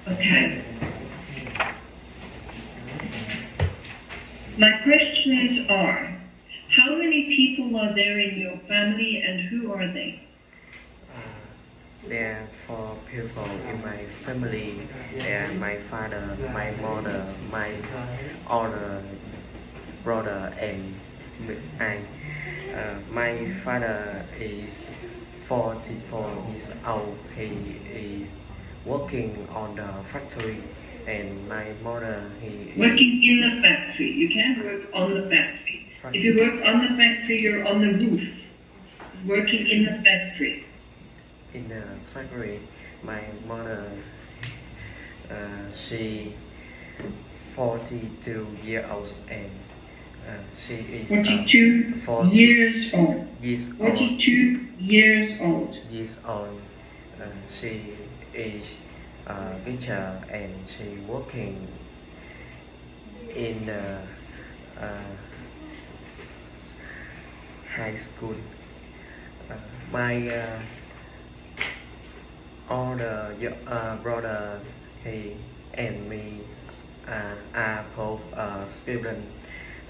Okay. My questions are, how many people are there in your family and who are they? There are four people in my family. There are my father, my mother, my older brother, and I. My father is 44 years old. He is working on the factory, and my mother he Working in the factory. You can't work on the factory. is If you work on the factory, you're on the roof. Working in the factory. in the factory. My mother, she 42 years old, and she is 42 years old. years 42 years old. old. She is a teacher, and she working in the high school. My older brother, he and me are both students.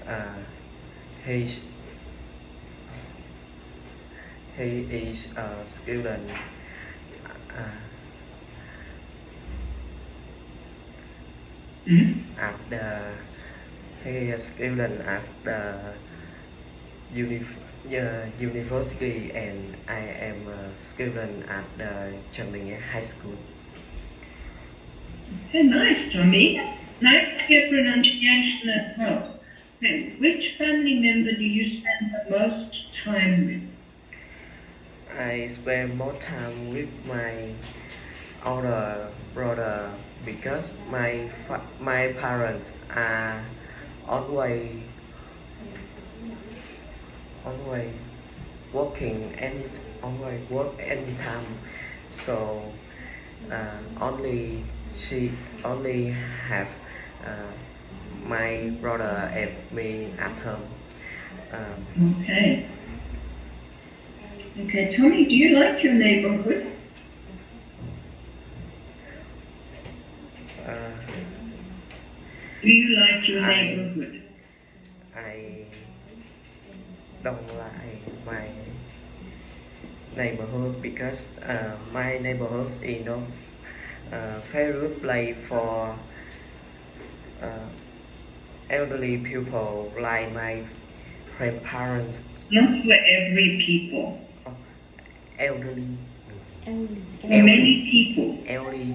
Uh, he he is a student at the he is student at the university, and I am a student at the Trần Đình Nghĩa High School. Okay, nice, Tommy. Nice to hear pronunciation as well. Okay, which family member do you spend the most time with? I spend more time with my older brother because my parents are always always always work anytime, so only have my brother and me at home. Okay. Okay, Tony, do you like your neighborhood? Do you like your neighborhood? I don't like my neighborhood because my neighborhood is not very good place for elderly people like my grandparents. Not for every people. Elderly. Many people. Elderly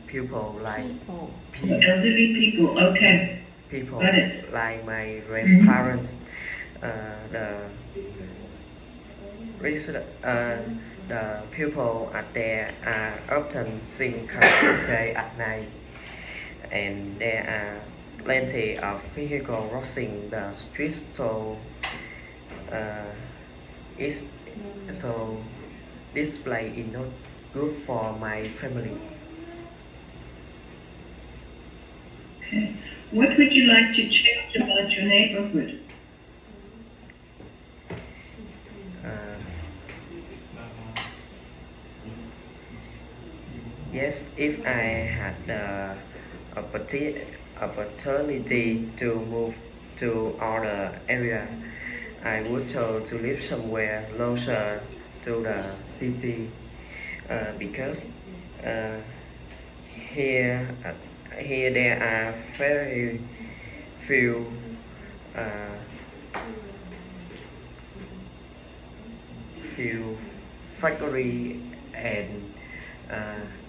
people like Elderly people. Okay. people Got it. like my grandparents. The people at there are often sing karaoke at night, and there are plenty of vehicles crossing the streets, so it's so this place is not good for my family. Okay. What would you like to change about your neighborhood? Yes, if I had the opportunity to move to other area, I would choose to live somewhere closer to the city because uh, here here there are very few few factory, and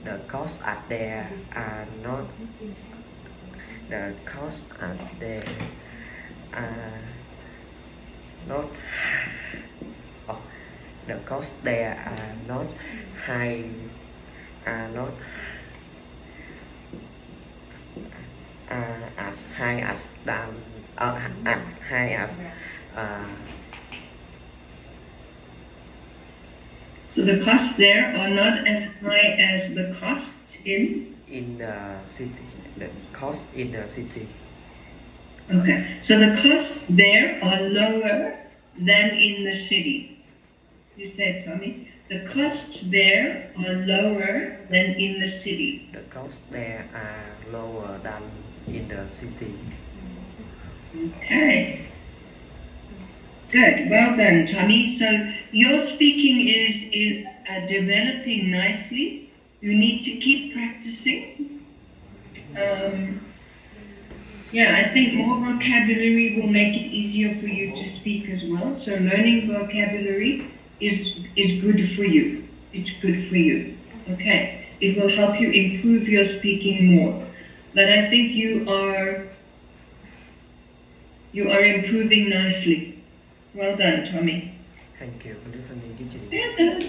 the costs at there are not the costs at there are not oh, the costs there are not high are not as high as as high as So the costs there are not as high as the costs in the city. The cost in the city. Okay, so the costs there are lower than in the city. You said, Tommy, the costs there are lower than in the city. The costs there are lower than in the city. Okay. Good. Well done, Tommy. So your speaking is developing nicely. You need to keep practicing. Yeah, I think more vocabulary will make it easier for you to speak as well. So learning vocabulary is good for you. It's good for you. Okay. It will help you improve your speaking more. But I think you are improving nicely. Well done, Tommy. Thank you for listening, teacher. Well done.